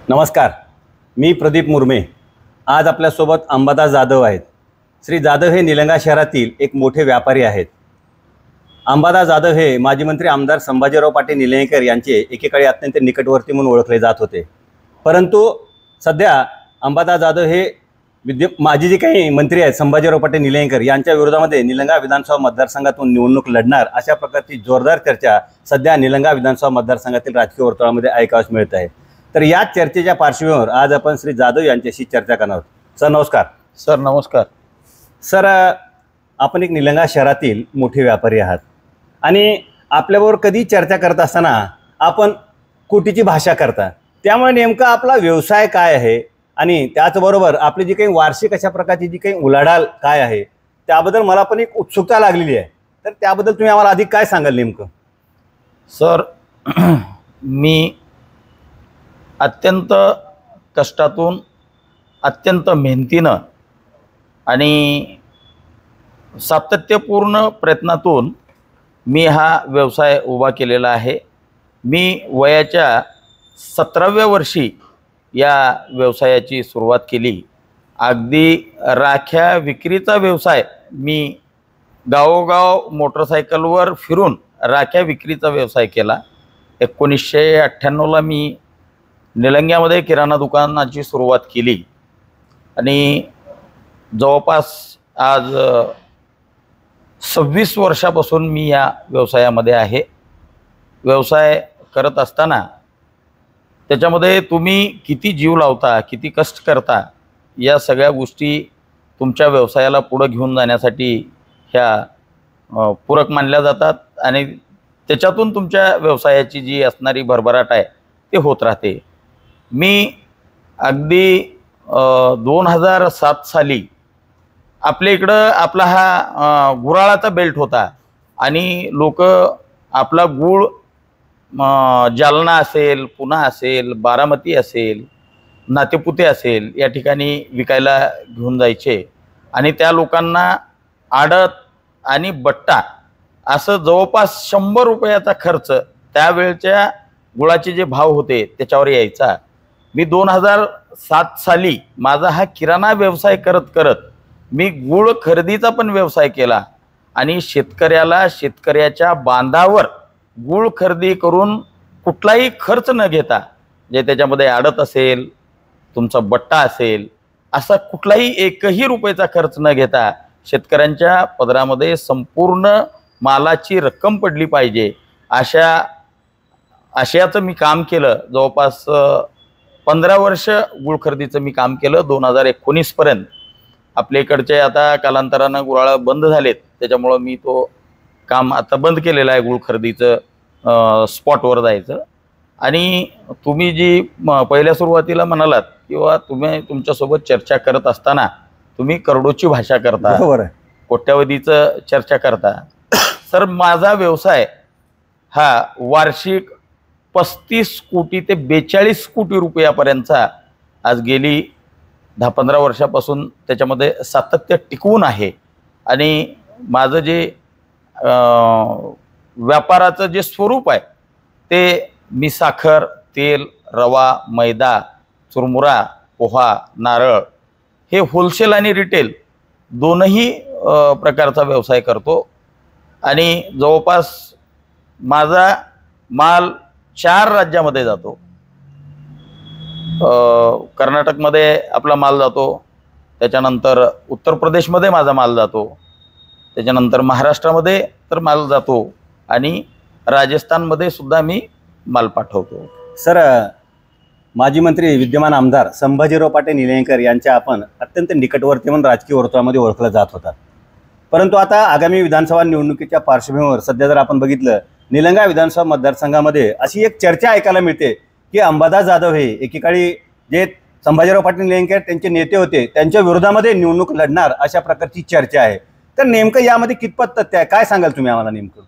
नमस्कार, मी प्रदीप मुर्मे। आज आपल्यासोबत अंबादास जाधव आहेत। श्री जाधव हे निलंगा शहरातील एक मोठे व्यापारी आहेत। अंबादास जाधव हे माजी मंत्री आमदार संभाजीराव पाटील निलंगेकर यांचे एकेकाळी अत्यंत निकटवर्ती म्हणून ओळखले जात होते। परंतु सध्या अंबादास जाधव हे माजी जे काही मंत्री आहेत संभाजीराव पाटील निलंगेकर यांच्या विरोधामध्ये निलंगा विधानसभा मतदारसंघातून निवडणूक लढणार अशा प्रकारची जोरदार चर्चा सध्या निलंगा विधानसभा मतदारसंघातील राजकीय वर्तुळामध्ये ऐकावयास मिळत आहे। तर या चर्चेच्या पार्श्वभूमीवर आज आपण श्री जाधव यांच्याशी चर्चा करणार आहोत। सर नमस्कार। सर नमस्कार। सर, आपण एक निलंगा शहरातील मोठे व्यापारी आहात आणि आपल्याबरोबर कधी चर्चा करत असताना आपण कोटीची भाषा करता, त्यामुळे नेमका आपला व्यवसाय काय आहे आणि त्याचबरोबर आपली जी काही वार्षिक अशा प्रकारची जी काही उलाढाल काय आहे त्याबद्दल मला पण एक उत्सुकता लागलेली आहे। तर त्याबद्दल तुम्ही आम्हाला अधिक काय सांगाल नेमकं? सर, मी अत्यंत कष्टातून, अत्यंत मेहनतीनं आणि सातत्यपूर्ण प्रयत्नातून मी हा व्यवसाय उभा केलेला आहे। मी वयाच्या 17व्या वर्षी या व्यवसायाची सुरुवात केली। अगदी राख्या विक्रीचा व्यवसाय मी गावोगाव मोटरसायकलवर फिरून राख्या विक्रीचा व्यवसाय केला। 1998ला मी निलंग्यामध्ये किराणा दुकानाची सुरुवात केली आणि जवळपास आज 26 वर्षापासून मी या व्यवसायामध्ये आहे। व्यवसाय करत असताना त्याच्यामध्ये तुम्ही किती जीव लावता, किती कष्ट करता, या सगळ्या गोष्टी तुमच्या व्यवसायाला पुढे घेऊन जाण्यासाठी ह्या पूरक मानल्या जातात आणि त्याच्यातून तुमच्या व्यवसायाची जी असणारी भरभराट आहे ते होत राहते। मी अगदी 2007 साली आपल्या इकडं आपला हा गुराळाचा बेल्ट होता आणि लोक आपला गूळ जालना असेल, पुणा असेल, बारामती असेल, नातेपुते असेल या ठिकाणी विकायला घेऊन जायचे आणि त्या लोकांना आडत आणि बट्टा असं जवळपास 100 रुपयाचा खर्च त्यावेळच्या गुळाचे जे भाव होते त्याच्यावर यायचा। मी 2007 साली माझा हा किराणा व्यवसाय करत करत मी गूळ खरेदीचा पण व्यवसाय केला आणि शेतकऱ्याच्या बांधावर गूळ खरेदी करून कुठलाही खर्च न घेता, जे त्याच्यामध्ये आडत असेल, तुमचा बट्टा असेल, असा कुठलाही एकही रुपयाचा खर्च न घेता शेतकऱ्यांच्या पदरामध्ये संपूर्ण मालाची रक्कम पडली पाहिजे आशयाचं मी काम केलं। जवळपास 15 वर्ष गूळ खरेदीचं मी काम केलं। 2019 पर्यंत आपल्या इकडचे आता कालांतरानं गुराळ बंद झालेत, त्याच्यामुळं मी तो काम आता बंद केलेलं आहे गूळ खरेदीचं, स्पॉटवर जायचं। आणि तुम्ही जी पहिल्या सुरुवातीला म्हणालात किंवा तुम्ही तुमच्यासोबत चर्चा करत असताना तुम्ही करोडोची भाषा करता, कोट्यावधीचं चर्चा करता। सर, माझा व्यवसाय हा वार्षिक 35 कोटी ते 42 कोटी रुपयापर्यंतचा आज गेली 10-15 वर्षापासून त्याच्यामध्ये सातत्य टिकवून आहे। आणि माझं जे व्यापाराचं जे स्वरूप आहे ते मी साखर, तेल, रवा, मैदा, चुरमुरा, पोहा, नारळ हे होलसेल आणि रिटेल दोनही प्रकारचा व्यवसाय करतो आणि जवळपास माझा माल 4 राज्यामध्ये जातो। कर्नाटकमध्ये आपला माल जातो, त्याच्यानंतर उत्तर प्रदेशमध्ये माझा माल जातो, त्याच्यानंतर महाराष्ट्रामध्ये तर माल जातो आणि राजस्थानमध्ये सुद्धा मी माल पाठवतो। सर, माजी मंत्री विद्यमान आमदार संभाजीराव पाटील निलंगेकर यांच्या आपण अत्यंत निकटवर्ती म्हणून राजकीय वर्तुळामध्ये ओळखलं जात होता। परंतु आता आगामी विधानसभा निवडणुकीच्या पार्श्वभूमीवर सध्या जर आपण बघितलं निलंगा विधानसभा मतदारसंघामध्ये अशी एक चर्चा ऐकायला मिळते की अंबादास जाधव हे एकेकाळी जे संभाजीराव पाटील निलंगेकर त्यांचे नेते होते त्यांच्या विरोधामध्ये निवडणूक लढणार अशा प्रकारची चर्चा आहे। तर नेमकं यामध्ये कितपत तथ्य आहे, काय सांगाल तुम्ही आम्हाला नेमकं?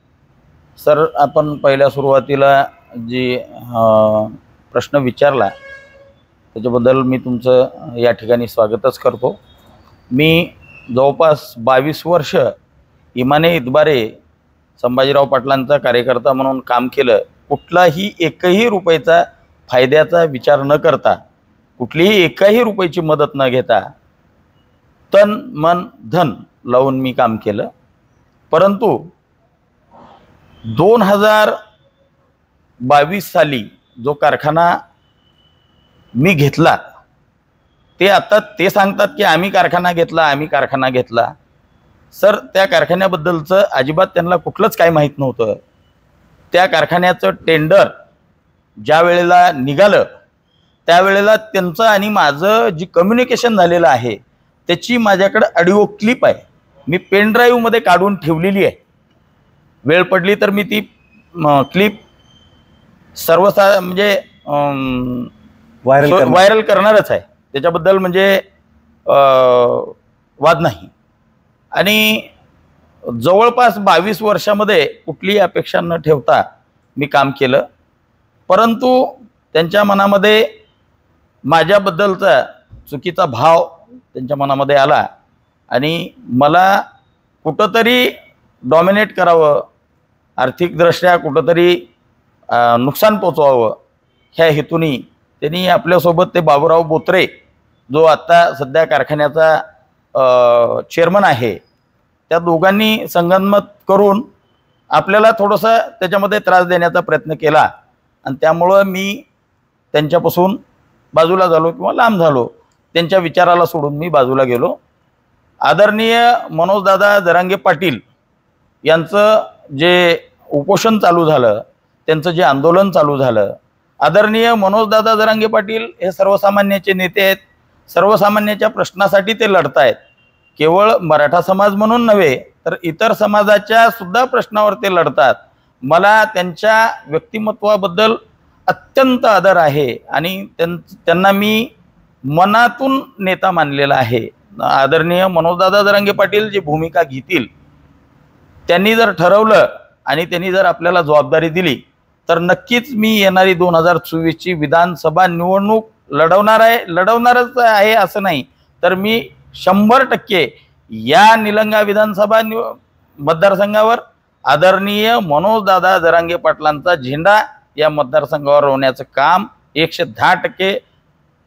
सर, आपण पहिल्या सुरुवातीला जी प्रश्न विचारला त्याच्याबद्दल मी तुमचं या ठिकाणी स्वागतच करतो। मी जवळपास 22 वर्ष इमाने इतबारे संभाजीराव पाटलांचा कार्यकर्ता म्हणून काम केलं। कुठलाही एकही रुपयाचा फायद्याचा विचार न करता, कुठलीही एकाही रुपयाची मदत न घेता तन मन धन लावून मी काम केलं. परंतु 2022 साली जो कारखाना मी घेतला, ते आता ते सांगतात की आम्ही कारखाना घेतला. सर, त्या कारखान्याबद्दलचं अजिबात त्यांना कुठलंच काही माहीत नव्हतं. त्या कारखान्याचं टेंडर ज्या वेळेला निघालं त्यावेळेला त्यांचं आणि माझं जी कम्युनिकेशन झालेलं आहे त्याची माझ्याकडे ऑडिओ क्लिप आहे. मी पेन ड्राईव्हमध्ये काढून ठेवलेली आहे. वेळ पडली तर मी ती क्लिप म्हणजे व्हायरल करणारच आहे. त्याच्याबद्दल म्हणजे वाद नाही. आणि जवळपास 22 वर्षामध्ये कुठलीही अपेक्षा न ठेवता मी काम केलं. परंतु त्यांच्या मनामध्ये माझ्याबद्दलचा चुकीचा भाव त्यांच्या मनामध्ये आला आणि मला कुठंतरी डॉमिनेट करावं, आर्थिकदृष्ट्या कुठंतरी नुकसान पोचवावं, ह्या हेतूनी त्यांनी आपल्यासोबत ते बाबूराव बोत्रे, जो आत्ता सध्या कारखान्याचा चेअरमन आहे, त्या दोघांनी संगनमत करून आपल्याला थोडंसं त्याच्यामध्ये त्रास देण्याचा प्रयत्न केला. आणि त्यामुळं मी त्यांच्यापासून बाजूला झालो किंवा लांब झालो. त्यांच्या विचाराला सोडून मी बाजूला गेलो. आदरणीय मनोजदादा जरांगे पाटील यांचं जे उपोषण चालू झालं, त्यांचं जे आंदोलन चालू झालं, आदरणीय मनोजदादा जरांगे पाटील हे सर्वसामान्याचे नेते आहेत. सर्वसामान्याच्या प्रश्नासाठी ते लढत आहेत. केवळ मराठा समाज म्हणून नव्हे तर इतर समाजाच्या सुद्धा प्रश्नावर ते लढतात. मला त्यांच्या व्यक्तिमत्वाबद्दल अत्यंत आदर आहे आणि त्यांना मी मनातून नेता मानलेला आहे. आदरणीय मनोजदादा जरांगे पाटील जी भूमिका घेतील, त्यांनी जर ठरवलं आणि त्यांनी जर आपल्याला जबाबदारी दिली तर नक्कीच मी येणारी 2024ची विधानसभा निवडणूक लढवणारच आहे असं नाही, तर मी 100% या निलंगा विधानसभा मतदारसंघावर आदरणीय मनोजदादा जरांगे पाटलांचा झेंडा या मतदारसंघावर रोवण्याचं काम 110%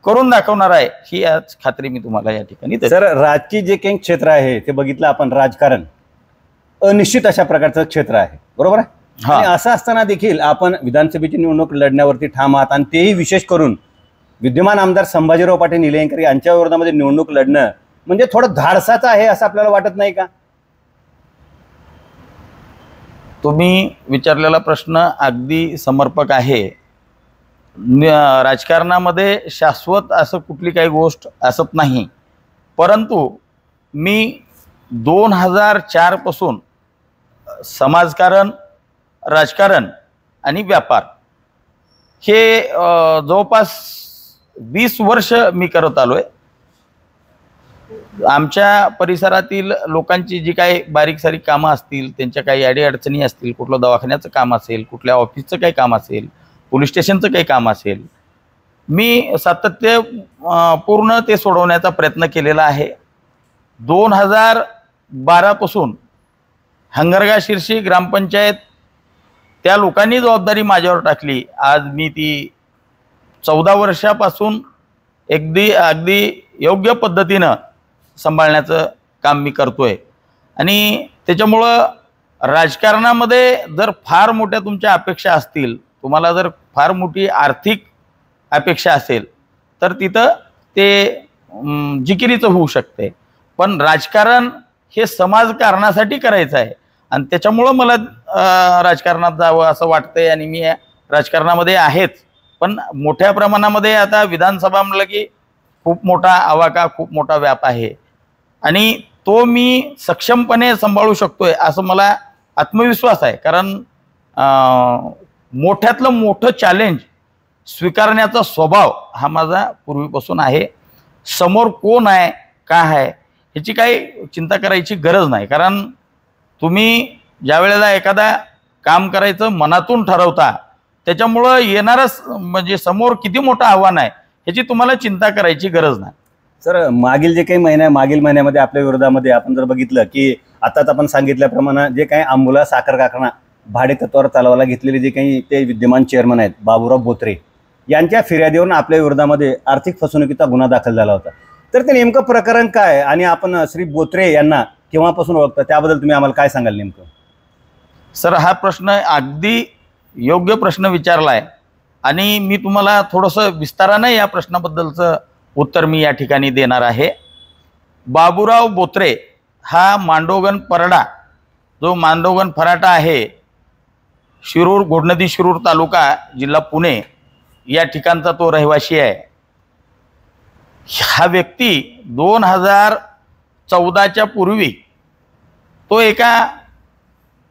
करून दाखवणार आहे, ही आज खात्री मी तुम्हाला या ठिकाणी देतो. सर, राजकीय जे काही क्षेत्र आहे ते बघितलं आपण, राजकारण अनिश्चित अशा प्रकारचं क्षेत्र आहे, बरोबर आहे. आणि असं असताना देखील आपण विधानसभेची निवडणूक लढण्यावरती ठाम आहात आणि तेही विशेष करून विद्यमान आमदार संभाजीराव पाटील निलंगेकर यांच्या विरोधामध्ये निवडणूक लढणं म्हणजे थोडं धाडसाचं आहे असं आपल्याला वाटत नाही का? तुम्ही विचारलेला प्रश्न अगदी समर्पक आहे. राजकारणामध्ये शाश्वत असं कुठली काही गोष्ट असत नाही. परंतु मी 2004 पासून समाजकारण, राजकारण आणि व्यापार हे जवळपास 20 वर्ष मी करत आलोय. आमच्या परिसरातील लोकांची जी काही बारीक सारीक कामं असतील, त्यांच्या काही अडीअडचणी असतील, कुठलं दवाखान्याचं काम असेल, कुठल्या ऑफिसचं काही काम असेल, पोलीस स्टेशनचं काही काम असेल, मी सातत्यपूर्ण ते सोडवण्याचा प्रयत्न केलेला आहे. 2012 पासून हंगरगा शिरशी ग्रामपंचायत त्या लोकांनी जबाबदारी माझ्यावर टाकली. आज मी ती 14 वर्षापासून अगदी योग्य पद्धतीनं सांभाळण्याचं काम मी करतोय. आणि त्याच्यामुळं राजकारणामध्ये जर फार मोठ्या तुमच्या अपेक्षा असतील, तुम्हाला जर फार मोठी आर्थिक अपेक्षा असेल तर तिथं ते जिकिरीचं होऊ शकते. पण राजकारण हे समाजकारणासाठी करायचं आहे आणि त्याच्यामुळं मला राजकारणात जावं असं वाटतंय आणि मी राजकारणामध्ये आहेच. पण मोठ्या प्रमाणामध्ये आता विधानसभा म्हणलं की खूप मोठा आवाका, खूप मोठा व्याप आहे आणि तो मी सक्षमपणे सांभाळू शकतोय असं मला आत्मविश्वास आहे. कारण मोठ्यातलं मोठं चॅलेंज स्वीकारण्याचा स्वभाव हा माझा पूर्वीपासून आहे. समोर कोण आहे, काय आहे ह्याची काही चिंता करायची गरज नाही. कारण तुम्ही ज्या वेळेला एखादा काम करायचं मनातून ठरवता, त्याच्यामुळं येणारच म्हणजे समोर किती मोठं आव्हान आहे ह्याची तुम्हाला चिंता करायची गरज नाही. सर, मागील महिन्यामध्ये आपल्या विरोधामध्ये आपण जर बघितलं की आताच आपण सांगितल्याप्रमाणे जे काही आंबोला साखर कारखाना भाडे तत्वावर चालवायला घेतलेले जे काही ते विद्यमान चेअरमन आहेत बाबूराव बोत्रे, यांच्या फिर्यादीवरून आपल्या विरोधामध्ये आर्थिक फसवणुकीचा गुन्हा दाखल झाला होता. तर ते नेमकं प्रकरण काय आणि आपण श्री बोत्रे यांना केव्हापासून ओळखता त्याबद्दल तुम्ही आम्हाला काय सांगाल नेमकं? सर, हा प्रश्न अगदी योग्य प्रश्न विचारला आहे आणि मी तुम्हाला थोडंसं विस्तारानं या प्रश्नाबद्दलचं उत्तर मी या ठिकाणी देणार आहे. बाबूराव बोत्रे हा मांडोगण परडा, जो मांडोगण फराटा आहे, शिरूर, घोडनदी शिरूर तालुका, जिल्हा पुणे या ठिकाणचा तो रहिवासी आहे. हा व्यक्ती 2014च्या पूर्वी तो एका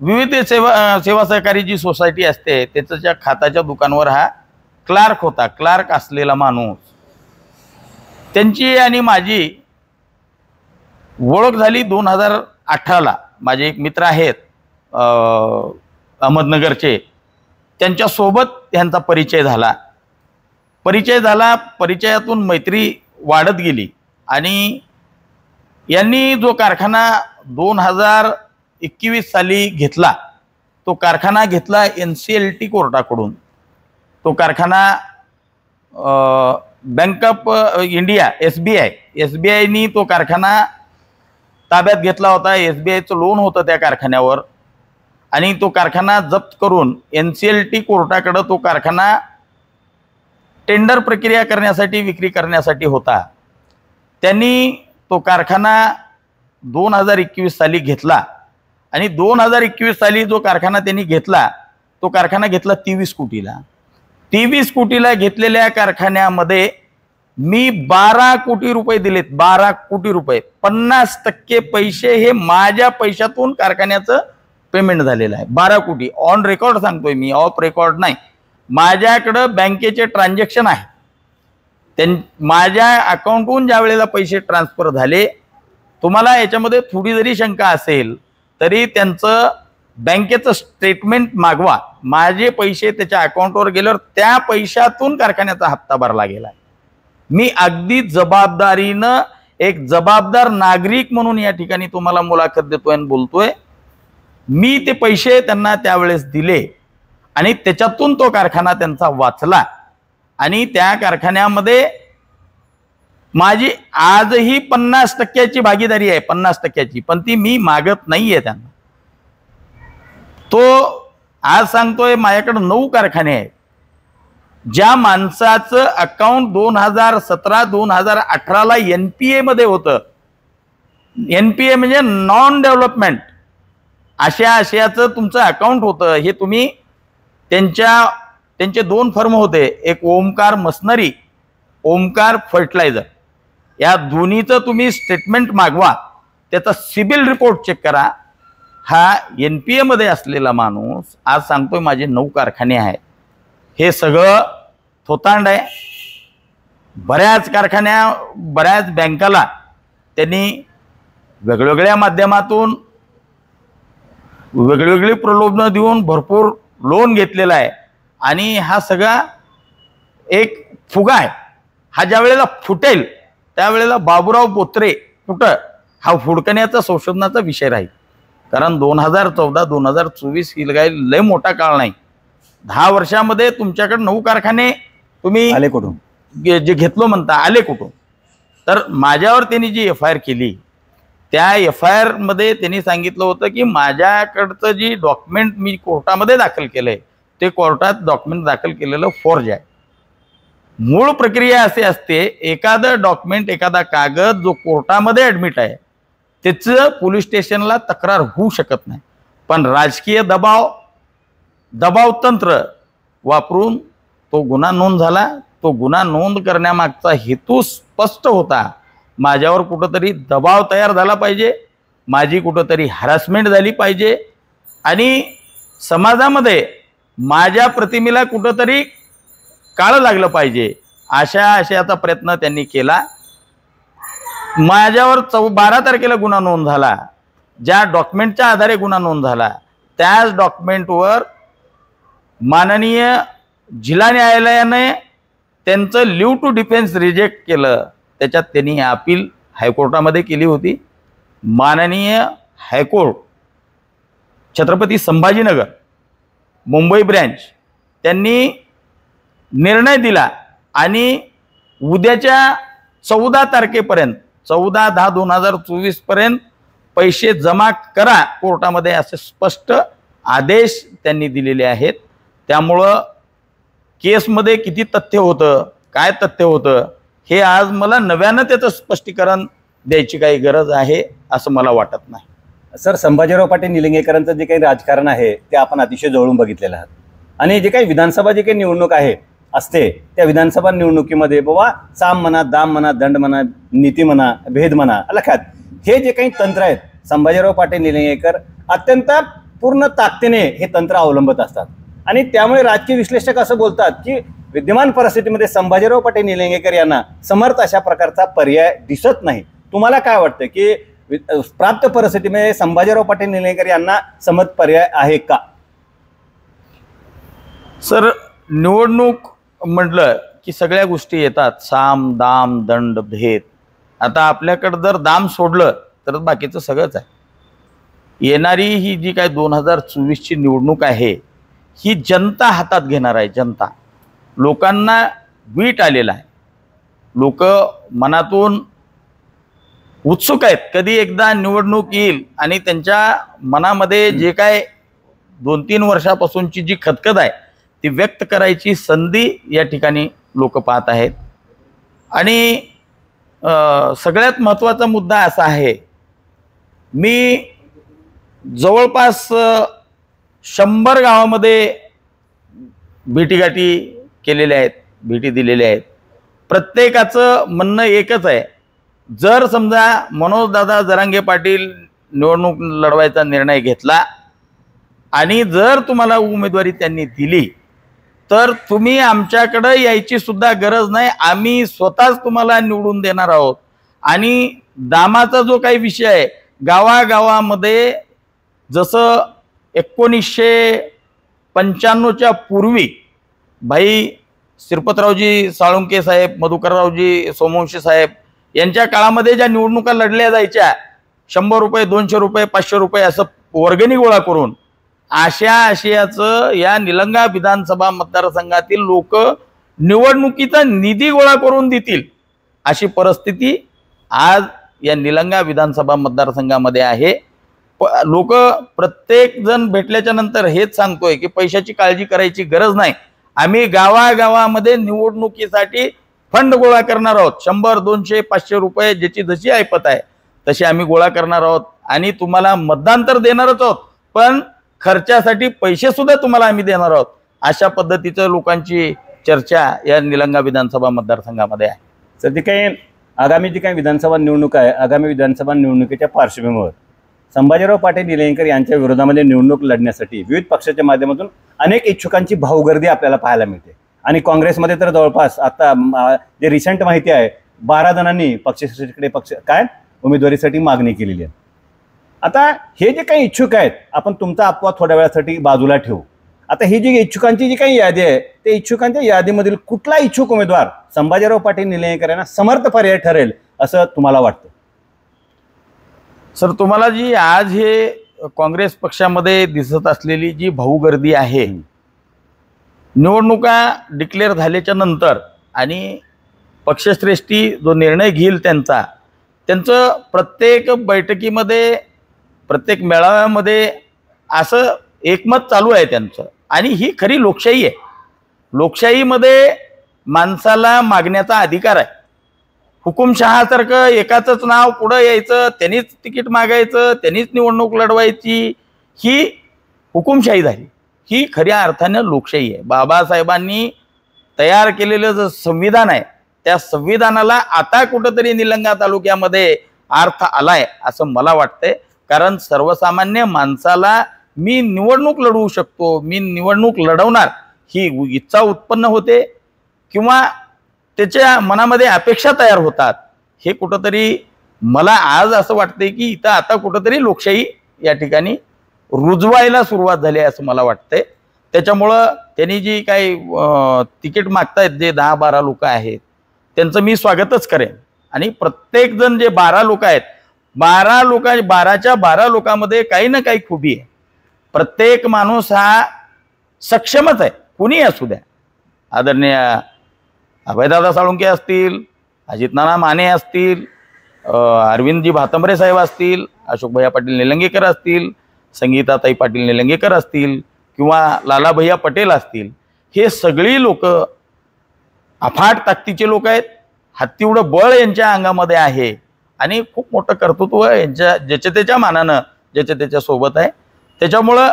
विविध सेवा सहकारी जी सोसायटी असते त्याच्या खाताच्या दुकानावर हा क्लार्क होता. क्लार्क असलेला माणूस. त्यांची आणि माझी ओळख झाली 2018ला. माझे एक मित्र आहेत अहमदनगरचे, त्यांच्यासोबत ह्यांचा परिचय झाला. परिचयातून मैत्री वाढत गेली आणि यांनी जो कारखाना 2021 साली घेतला, तो कारखाना घेतला NCLT कोर्टाकडून. तो कारखाना बँक ऑफ इंडिया SBIनी तो कारखाना ताब्यात घेतला होता. SBIचं लोन होतं त्या कारखान्यावर आणि तो कारखाना जप्त करून NCLT कोर्टाकडे तो कारखाना टेंडर प्रक्रिया करण्यासाठी, विक्री करण्यासाठी होता. त्यांनी तो कारखाना 2021 साली घेतला आणि 2021 साली जो कारखाना त्यांनी घेतला, तो कारखाना घेतला 23 कोटीला. 23 कोटीला घेतलेल्या कारखान्यामध्ये मी 12 कोटी रुपये दिलेत. 12 कोटी रुपये, 50% पैसे हे माझ्या पैशातून कारखान्याचं पेमेंट झालेलं आहे. 12 कोटी ऑन रेकॉर्ड सांगतोय मी, ऑफ रेकॉर्ड नाही. माझ्याकडं बँकेचे ट्रान्झॅक्शन आहे. माझ्या अकाउंटहून ज्या वेळेला पैसे ट्रान्सफर झाले, तुम्हाला याच्यामध्ये थोडी जरी शंका असेल तरी त्यांचं बँकेचं स्टेटमेंट मागवा. माझे पैसे त्याच्या अकाउंटवर गेल्यावर त्या पैशातून कारखान्याचा हप्ता भरला गेला. मी अगदी जबाबदारीनं एक जबाबदार नागरिक म्हणून या ठिकाणी तुम्हाला मुलाखत देतोय आणि बोलतोय. मी ते पैसे त्यांना त्यावेळेस दिले आणि त्याच्यातून तो कारखाना त्यांचा वाचला आणि त्या कारखान्यामध्ये माझी आजही 50% भागीदारी आहे, 50%ची, पण ती मी मागत नाहीये त्यांना. तो आज सांगतोय माझ्याकडे 9 कारखाने आहेत. ज्या माणसाचं अकाउंट 2017-2018ला NPA मध्ये होतं, NPA म्हणजे नॉन डेव्हलपमेंट, अशाचं तुमचं अकाउंट होतं. हे तुम्ही त्यांचे 2 फर्म होते, एक ओमकार मशनरी, ओमकार फर्टिलायझर, या दोन्हीचं तुम्ही स्टेटमेंट मागवा, त्याचा सिबिल रिपोर्ट चेक करा. हा NPA मध्ये असलेला माणूस आज सांगतोय माझे 9 कारखाने आहेत. हे सगळं थोतांड आहे. बऱ्याच बँकाला त्यांनी वेगवेगळ्या माध्यमातून वेगवेगळी प्रलोभनं देऊन भरपूर लोन घेतलेला आहे आणि हा सगळा एक फुगा आहे. हा ज्या वेळेला फुटेल त्यावेळेला बाबूराव बोत्रे कुठं, हा फुडकण्याचा संशोधनाचा विषय राहील. कारण 2014-2024 ही लय मोठा काळ नाही. 10 वर्षामध्ये तुमच्याकडे 9 कारखाने तुम्ही आले कुठून, जे घेतलो म्हणता, आले कुठून? तर माझ्यावर त्यांनी जी FIR केली, त्या FIR मध्ये त्यांनी सांगितलं होतं की माझ्याकडचं जी डॉक्युमेंट मी कोर्टामध्ये दाखल केलंय ते कोर्टात डॉक्युमेंट दाखल केलेलं फोर्ज आहे. मूळ प्रक्रिया असे असते, एखादं डॉक्युमेंट, एखादा कागद जो कोर्टामध्ये ॲडमिट आहे त्याचं पोलीस स्टेशनला तक्रार होऊ शकत नाही. पण राजकीय दबाव तंत्र वापरून तो गुन्हा नोंद झाला. तो गुन्हा नोंद करण्यामागचा हेतू स्पष्ट होता. माझ्यावर कुठंतरी दबाव तयार झाला पाहिजे, माझी कुठंतरी हॅरासमेंट झाली पाहिजे आणि समाजामध्ये माझ्या प्रतिमेला कुठंतरी काळं लागलं पाहिजे, अशाचा प्रयत्न त्यांनी केला. माझ्यावर 12 तारखेला गुन्हा नोंद झाला. ज्या डॉक्युमेंटच्या आधारे गुन्हा नोंद झाला त्याच डॉक्युमेंटवर माननीय जिल्हा न्यायालयाने त्यांचं लिव्ह टू डिफेन्स रिजेक्ट केलं. त्याच्यात त्यांनी अपील हायकोर्टामध्ये केली होती. माननीय हायकोर्ट छत्रपती संभाजीनगर मुंबई ब्रँच त्यांनी निर्णय दिला आणि उद्याच्या 14 तारखेपर्यंत 14/10/2024 पर्यंत पैसे जमा करा कोर्टामध्ये असे स्पष्ट आदेश त्यांनी दिलेले आहेत. त्यामुळं केसमध्ये किती तथ्य होतं, काय तथ्य होतं, हे आज मला नव्यानं त्याचं स्पष्टीकरण द्यायची काही गरज आहे असं मला वाटत नाही. सर, संभाजीराव पाटील निलंगेकरांचं जे काही राजकारण आहे ते आपण अतिशय जवळून बघितलेलं आहात. आणि जे काही विधानसभा जे काही निवडणूक आहे असते त्या विधानसभा निवडणुकीमध्ये बाबा साम म्हणा, दाम म्हणा, दंड म्हणा, नीती म्हणा, भेद म्हणा, लक्षात हे जे काही तंत्र आहेत संभाजीराव पाटील निलंगेकर अत्यंत पूर्ण ताकदीने हे तंत्र अवलंबत असतात. आणि त्यामुळे राजकीय विश्लेषक असं बोलतात की विद्यमान परिस्थितीमध्ये संभाजीराव पाटील निलंगेकर यांना समर्थ अशा प्रकारचा पर्याय दिसत नाही. तुम्हाला काय वाटतं की प्राप्त परिस्थितीमध्ये संभाजीराव पाटील निलंगेकर यांना समर्थ पर्याय आहे का? सर, निवडणूक म्हटलं की सगळ्या गोष्टी येतात, साम दाम दंड भेद. आता आपल्याकडं जर दाम सोडलं तर बाकीचं सगळंच आहे. येणारी ही जी काय 2024ची निवडणूक आहे ही जनता हातात घेणार आहे. जनता, लोकांना वीट आलेला आहे. लोक मनातून उत्सुक आहेत कधी एकदा निवडणूक येईल आणि त्यांच्या मनामध्ये जे काय 2-3 वर्षापासूनची जी खदखद आहे ती व्यक्त करायची संधी या ठिकाणी लोक पाहत आहेत. आणि सगळ्यात महत्त्वाचा मुद्दा असा आहे, मी जवळपास 100 गावामध्ये भेटीगाठी केलेल्या आहेत, भेटी दिलेल्या आहेत. प्रत्येकाचं म्हणणं एकच आहे, जर समजा मनोजदादा जरांगे पाटील निवडणूक लढवायचा निर्णय घेतला आणि जर तुम्हाला उमेदवारी त्यांनी दिली तर तुम्ही आमच्याकडे यायची सुद्धा गरज नाही, आम्ही स्वतःच तुम्हाला निवडून देणार आहोत. आणि दामाचा जो काही विषय आहे, गावागावामध्ये जसं 1995च्या पूर्वी भाई श्रीपतरावजी साळुंके साहेब, मधुकररावजी सोमवंशी साहेब यांच्या काळामध्ये ज्या निवडणुका लढल्या जायच्या 100 रुपये, 200 रुपये, 500 रुपये असं वर्गणी गोळा करून, अशा आशयाचं या निलंगा विधानसभा मतदारसंघातील लोक निवडणुकीचा निधी गोळा करून देतील अशी परिस्थिती आज या निलंगा विधानसभा मतदारसंघामध्ये आहे. लोक प्रत्येक जण भेटल्याच्या नंतर हेच सांगतोय की पैशाची काळजी करायची गरज नाही, आम्ही गावागावामध्ये निवडणुकीसाठी फंड गोळा करणार आहोत. 100, 200, 500 रुपये ज्याची जशी ऐपत आहे तशी आम्ही गोळा करणार आहोत आणि तुम्हाला मतदान तर देणारच आहोत, पण खर्चासाठी पैसे सुद्धा तुम्हाला आम्ही देणार आहोत. अशा पद्धतीचं लोकांची चर्चा या निलंगा विधानसभा मतदारसंघामध्ये आहे. सर, जी काही आगामी जी काही विधानसभा निवडणूक आहे, आगामी विधानसभा निवडणुकीच्या पार्श्वभूमीवर संभाजीराव पाटील निलंगेकर यांच्या विरोधामध्ये निवडणूक लढण्यासाठी विविध पक्षाच्या माध्यमातून अनेक इच्छुकांची भाऊगर्दी आपल्याला पाहायला मिळते. आणि काँग्रेसमध्ये तर जवळपास आता जे रिसेंट माहिती आहे 12 जणांनी पक्षश्रेष्ठीकडे उमेदवारीसाठी मागणी केलेली आहे. आता हे जे काही इच्छुक आहेत, आपण तुमचा अपवाद थोड्या वेळासाठी बाजूला ठेवू. आता ही जी इच्छुकांची जी काही यादी आहे त्या इच्छुकांच्या यादीमधील कुठला इच्छुक उमेदवार संभाजीराव पाटील निलंगेकर यांना समर्थ पर्याय ठरेल असं तुम्हाला वाटतं? सर, तुम्हाला जी आज हे काँग्रेस पक्षामध्ये दिसत असलेली जी भाऊगर्दी आहे, निवडणुका डिक्लेअर झाल्याच्या नंतर आणि पक्षश्रेष्ठी जो निर्णय घेईल त्यांचं प्रत्येक बैठकीमध्ये, प्रत्येक मेळाव्यामध्ये असं एकमत चालू आहे त्यांचं. आणि ही खरी लोकशाही आहे. लोकशाहीमध्ये माणसाला मागण्याचा अधिकार आहे. हुकुमशहासारखं एकाचंच नाव पुढं यायचं, त्यांनीच तिकीट मागायचं, त्यांनीच निवडणूक लढवायची, ही हुकुमशाही झाली. ही खऱ्या अर्थानं लोकशाही आहे. बाबासाहेबांनी तयार केलेलं जे संविधान आहे त्या संविधानाला आता कुठंतरी निलंगा तालुक्यामध्ये अर्थ आलाय असं मला वाटतंय. कारण सर्वसामान्य माणसाला मी निवडणूक लढवू शकतो, मी निवडणूक लढवणार ही इच्छा उत्पन्न होते किंवा त्याच्या मनामध्ये अपेक्षा तयार होतात. हे कुठंतरी मला आज असं वाटतंय की इथं आता कुठंतरी लोकशाही या ठिकाणी रुजवायला सुरुवात झाली आहे असं मला वाटतंय. त्याच्यामुळं त्यांनी जी काही तिकीट मागतायत जे 10-12 लोक आहेत त्यांचं मी स्वागतच करेन. आणि प्रत्येक जण जे 12 लोक आहेत, 12च्या 12 लोकांमध्ये काही ना काही खुबी आहे. प्रत्येक माणूस हा सक्षमच आहे, कुणी असू द्या. आदरणीय अभयदादा साळुंके असतील, अजितनाना माने असतील, अरविंदजी भातंबरे साहेब असतील, अशोकभैया पाटील निलंगेकर असतील, संगीताताई पाटील निलंगेकर असतील किंवा लालाभैया पटेल असतील, हे सगळी लोक अफाट ताकदीचे लोक आहेत. हत्तीवढं बळ यांच्या अंगामध्ये आहे आणि खूप मोठं कर्तृत्व यांच्या ज्याच्या त्याच्या मानानं ज्याच्या त्याच्या सोबत आहे. त्याच्यामुळं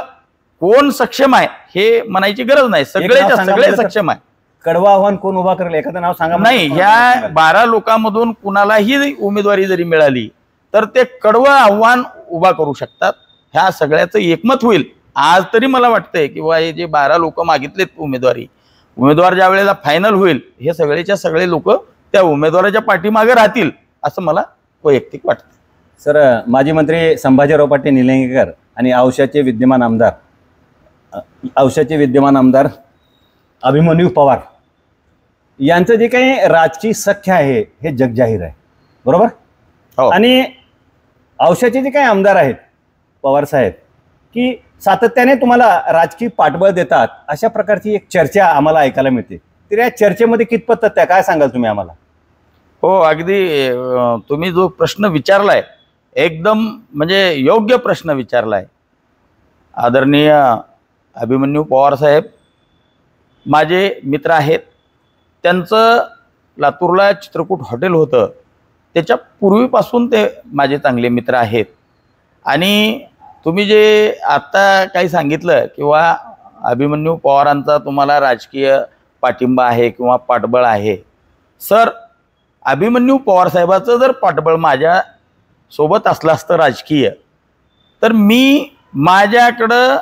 कोण सक्षम आहे हे म्हणायची गरज नाही, सगळे सक्षम आहे. कडवं आव्हान कोण उभा करेल एखादं नाव सांगा. नाही, ह्या 12 लोकांमधून कुणालाही उमेदवारी जरी मिळाली तर ते कडवं आव्हान उभा करू शकतात. ह्या सगळ्याचं एकमत होईल. आज तरी मला वाटतंय किंवा हे जे 12 लोक मागितलेत उमेदवार ज्या वेळेला फायनल होईल हे सगळेच्या सगळे लोक त्या उमेदवाराच्या पाठीमागे राहतील असं मला वैयक्तिक वाटतं. सर, माजी मंत्री संभाजीराव पाटील निलंगेकर आणि औशाचे विद्यमान आमदार अभिमन्यू पवार यांचं जे काही राजकीय सख्य आहे हे जगजाहीर आहे, बरोबर? हो. आणि औशाचे जे काही आमदार आहेत पवार साहेब की सातत्याने तुम्हाला राजकीय पाठबळ देतात अशा प्रकारची एक चर्चा आम्हाला ऐकायला मिळते. तर या चर्चेमध्ये कितपत तथ्य काय सांगाल तुम्ही आम्हाला? हो, अगदी तुम्ही जो प्रश्न विचारलाय एकदम म्हणजे योग्य प्रश्न विचारलाय. आदरणीय अभिमन्यू पवार साहेब माझे मित्र आहेत. त्यांचं लातूरला चित्रकूट हॉटेल होतं, त्याच्या पूर्वीपासून ते माझे चांगले मित्र आहेत. आणि तुम्ही जे आत्ता काही सांगितलं किंवा अभिमन्यू पवारांचा तुम्हाला राजकीय पाठिंबा आहे किंवा पाठबळ आहे, सर अभिमन्यू पवार साहेबाचं जर पाठबळ माझ्या सोबत असलं असतं राजकीय तर मी माझ्याकडं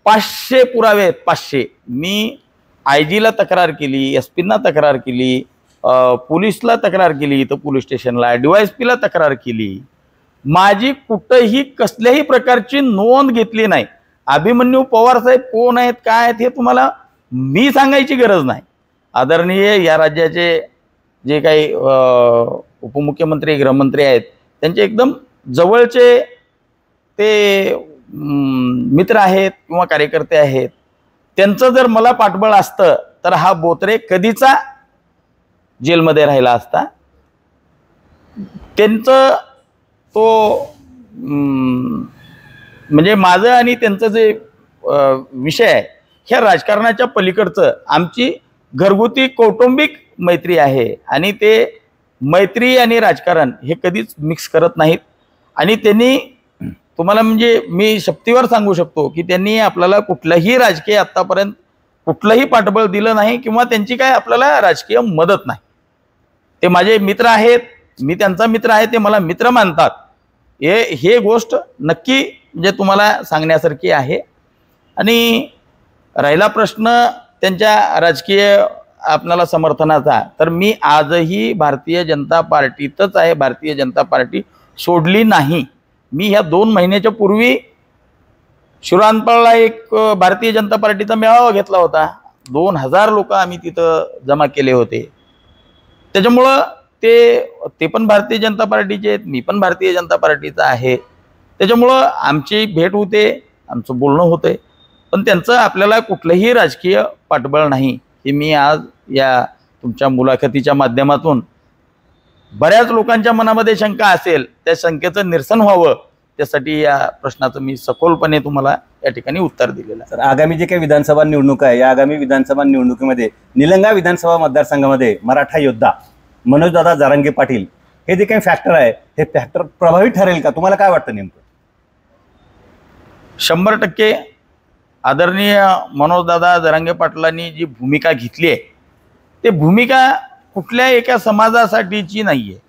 500 पुरावे आहेत. 500 मी IG ला तक्रार केली, SP ना तक्रार केली, पोलिसला तक्रार केली, इथं पोलीस स्टेशनला DYSP ला तक्रार केली. माझी कुठंही कसल्याही प्रकारची नोंद घेतली नाही. अभिमन्यू पवार साहेब कोण आहेत काय आहेत हे तुम्हाला मी सांगायची गरज नाही. आदरणीय या राज्याचे जे काही उपमुख्यमंत्री गृहमंत्री आहेत त्यांचे एकदम जवळचे ते मित्र आहेत किंवा कार्यकर्ते आहेत. त्यांचं जर मला पाठबळ असतं तर हा बोत्रे कधीचा जेलमध्ये राहिला असता. त्यांचं तो म्हणजे माझं आणि त्यांचं जे विषय आहे ह्या राजकारणाच्या पलीकडचं आमची घरगुती कौटुंबिक मैत्री आहे आणि ते मैत्री आणि राजकारण हे कधीच मिक्स करत नाहीत. आणि त्यांनी तुम्हाला म्हणजे मी शपथीवर सांगू शकतो की त्यांनी आपल्याला कुठलंही राजकीय आत्तापर्यंत कुठलंही पाठबळ दिलं नाही किंवा त्यांची काय आपल्याला राजकीय मदत नाही. ते माझे मित्र आहेत, मी त्यांचा मित्र आहे, ते मला मित्र मानतात. हे गोष्ट नक्की म्हणजे तुम्हाला सांगण्यासारखी आहे. आणि राहिला प्रश्न त्यांच्या राजकीय आपल्याला समर्थनाचा, तर मी आजही भारतीय जनता पार्टीतच आहे. भारतीय जनता पार्टी सोडली नाही. मी ह्या 2 महिन्याच्या पूर्वी शिरांपळला एक भारतीय जनता पार्टीचा मेळावा घेतला होता. 2000 लोक आम्ही तिथं जमा केले होते. त्याच्यामुळं ते पण भारतीय जनता पार्टीचे आहेत, मी पण भारतीय जनता पार्टीचा आहे. त्याच्यामुळं आमची भेट होते, आमचं बोलणं होते, पण त्यांचं आपल्याला कुठलंही राजकीय पाठबळ नाही हे मी आज या तुमच्या मुलाखतीच्या माध्यमातून बऱ्याच लोकांच्या मनामध्ये शंका असेल त्या शंकेचं निरसन व्हावं त्यासाठी या प्रश्नाचं मी सखोलपणे तुम्हाला या ठिकाणी उत्तर दिलेलं आहे. तर आगामी जे काही विधानसभा निवडणूक आहे या आगामी विधानसभा निवडणुकीमध्ये निलंगा विधानसभा मतदारसंघामध्ये मराठा योद्धा मनोजदादा जरांगे पाटील हे जे काही फॅक्टर आहे हे फॅक्टर प्रभावी ठरेल का? तुम्हाला काय वाटतं नेमकं? 100% आदरणीय मनोजदादा जरांगे पाटलांनी जी भूमिका घेतली आहे ते भूमिका कुठल्या एका समाजासाठीची नाही आहे,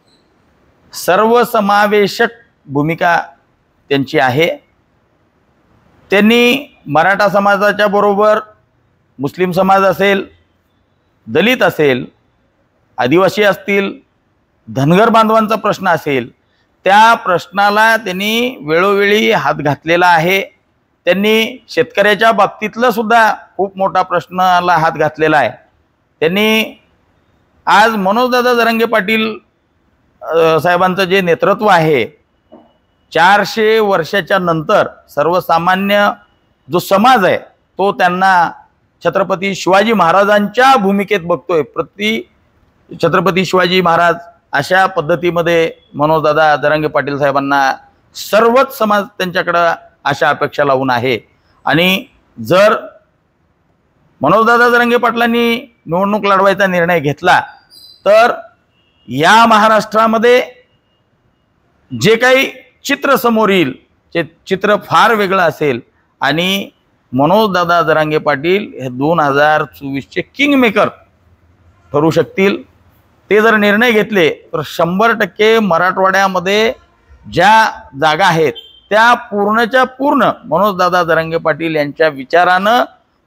सर्वसमावेशक भूमिका त्यांची आहे. त्यांनी मराठा समाजाच्या बरोबर मुस्लिम समाज असेल, दलित असेल, आदिवासी असतील, धनगर बांधवांचा प्रश्न असेल, त्या प्रश्नाला त्यांनी वेळोवेळी हात घातलेला आहे. त्यांनी शेतकऱ्याच्या बाबतीतलं सुद्धा खूप मोठा प्रश्नाला हात घातलेला आहे. त्यांनी आज मनोजदादा जरांगे पाटील साहेबांचं जे नेतृत्व आहे 400 वर्षाच्या नंतर सर्वसामान्य जो समाज आहे तो त्यांना छत्रपती शिवाजी महाराजांच्या भूमिकेत बघतोय. छत्रपती शिवाजी महाराज अशा पद्धतीमध्ये मनोजदादा जरांगे पाटील साहेबांना सर्वच समाज त्यांच्याकडं अशा अपेक्षा लावून आहे. आणि जर मनोजदादा जरांगे पाटलांनी निवडणूक लढवायचा निर्णय घेतला तर या महाराष्ट्रामध्ये जे काही चित्र समोर येईल ते चित्र फार वेगळं असेल आणि मनोजदादा जरांगे पाटील हे 2024चे किंग मेकर ठरू शकतील. ते जर निर्णय घेतले तर 100% मराठवाड्यामध्ये ज्या जागा आहेत त्या पूर्णच्या पूर्ण मनोजदादा जरांगे पाटील यांच्या विचारानं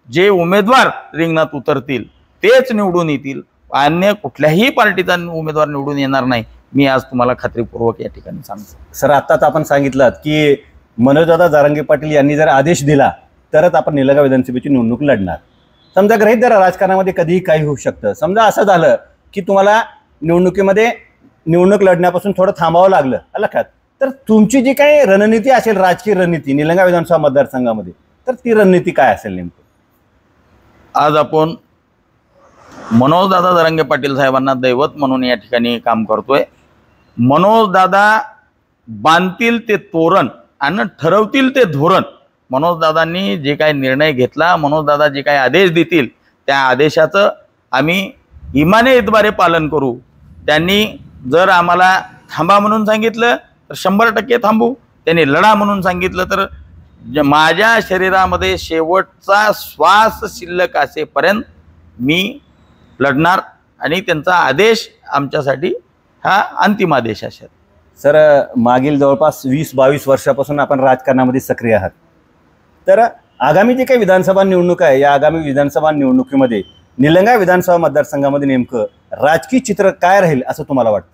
जे उमेदवार रिंगणात उतरतील तेच निवडून येतील. अन्य कुठल्याही पार्टीचा उमेदवार निवडून येणार नाही. मी आज तुम्हाला खात्रीपूर्वक या ठिकाणी सांगतो. सर, आत्ताच आपण सांगितलं की मनोजदादा जरांगे पाटील यांनी जर आदेश दिला तरच आपण निलंगा विधानसभेची निवडणूक लढणार. समजा गृहीत धरा राजकारणामध्ये कधीही काही होऊ शकतं. समजा असं झालं की तुम्हाला निवडणुकीमध्ये निवडणूक लढण्यापासून थोडं थांबावं लागलं लक्षात, तर तुमची जी काही रणनीती असेल, राजकीय रणनीती निलंगा विधानसभा मतदारसंघामध्ये, तर ती रणनीती काय असेल नेमकं? आज आपण मनोजदादा जरांगे पाटील साहेबांना दैवत म्हणून या ठिकाणी काम करतोय. मनोजदादा बांधतील ते तोरण आणि ठरवतील ते धोरण. मनोजदादांनी जे काही निर्णय घेतला, मनोजदादा जे काही आदेश देतील त्या आदेशाचं आम्ही इमानेद्वारे पालन करू. त्यांनी जर आम्हाला थांबा म्हणून सांगितलं तर 100% थांबू. त्यांनी लढा म्हणून सांगितलं तर माझ्या शरीरामध्ये शेवटचा श्वास शिल्लक असेपर्यंत मी लढणार आणि त्यांचा आदेश आमच्यासाठी हा अंतिम आदेश असेल. सर, मागील जवळपास 20-22 वर्षापासून आपण राजकारणामध्ये सक्रिय आहात. तर आगामी जे काही विधानसभा निवडणूक आहे, या आगामी विधानसभा निवडणुकीमध्ये निलंगा विधानसभा मतदारसंघामध्ये नेमकं राजकीय चित्र काय राहील असं तुम्हाला वाटतं?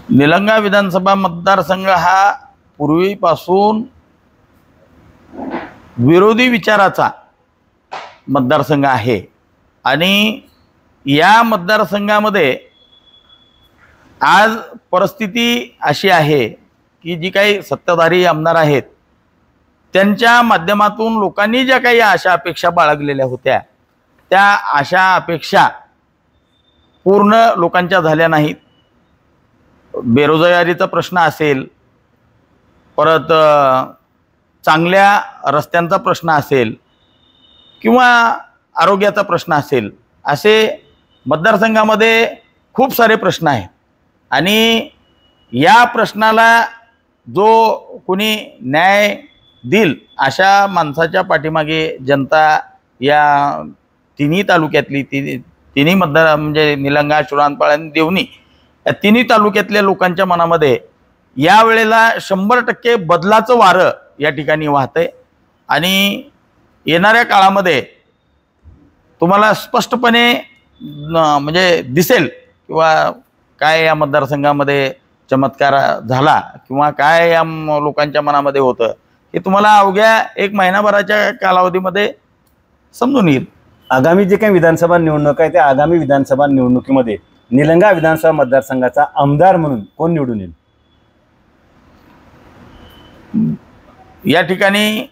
निलंगा विधानसभा मतदारसंघ हा पूर्वीपासून विरोधी विचाराचा मतदारसंघ आहे आणि या मतदारसंघामध्ये आज परिस्थिती अशी आहे की जी काही सत्ताधारी आमदार आहेत त्यांच्या माध्यमातून लोकांनी ज्या काही आशा अपेक्षा बाळगलेल्या होत्या त्या आशा अपेक्षा पूर्ण लोकांच्या झाल्या नाहीत. बेरोजगारीचा प्रश्न असेल, परत चांगल्या रस्त्यांचा प्रश्न असेल किंवा आरोग्याचा प्रश्न असेल, असे मतदारसंघामध्ये खूप सारे प्रश्न आहेत आणि या प्रश्नाला जो कोणी न्याय देईल अशा माणसाच्या पाठीमागे जनता या तिन्ही तालुक्यातली तिन्ही मतदार म्हणजे निलंगा, शिराळपाल आणि देवणी या तिन्ही तालुक्यातल्या लोकांच्या मनामध्ये यावेळेला 100% बदलाचं वारं या ठिकाणी वाहतंय आणि येणाऱ्या काळामध्ये तुम्हाला स्पष्टपणे म्हणजे दिसेल किंवा काय या मतदारसंघामध्ये चमत्कार झाला किंवा काय या लोकांच्या मनामध्ये होतं हे तुम्हाला अवघ्या 1 महिनाभराच्या कालावधीमध्ये समजून येईल. आगामी जे काही विधानसभा निवडणूक आहे त्या आगामी विधानसभा निवडणुकीमध्ये निलंगा विधानसभा मतदारसंघाचा आमदार म्हणून कोण निवडून येईल? या ठिकाणी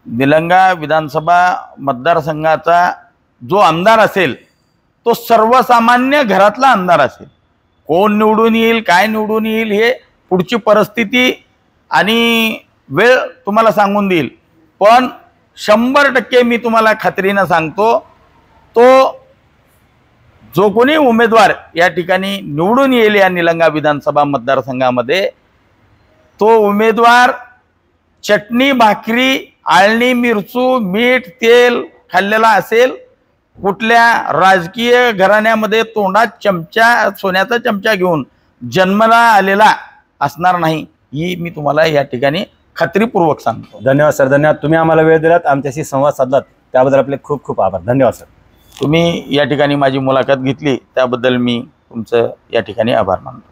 निलंगा विधानसभा मतदारसंघाचा जो आमदार असेल तो सर्वसामान्य घरातला आमदार असेल. कोण निवडून येईल, काय निवडून येईल हे पुढची परिस्थिती आणि वेळ तुम्हाला सांगून देईल. पण 100% मी तुम्हाला खात्रीनं सांगतो, तो जो कोणी उमेदवार या ठिकाणी निवडून येईल या निलंगा विधानसभा मतदारसंघामध्ये, तो उमेदवार चटणी, भाकरी, आळणी, मिरचू, मीठ, तेल खाल्लेला असेल. कुठल्या राजकीय घराण्यामध्ये तोंडात चमचा, सोन्याचा चमचा घेऊन जन्माला आलेला असणार नाही, ही मी तुम्हाला या ठिकाणी खात्रीपूर्वक सांगतो. धन्यवाद सर, धन्यवाद. तुम्ही आम्हाला वेळ दिलात, आमच्याशी संवाद साधलात, त्याबद्दल आपले खूप खूप आभार. धन्यवाद सर. तुम्ही या ठिकाणी माझी मुलाखत घेतली त्याबद्दल मी तुमचं या ठिकाणी आभार मानतो.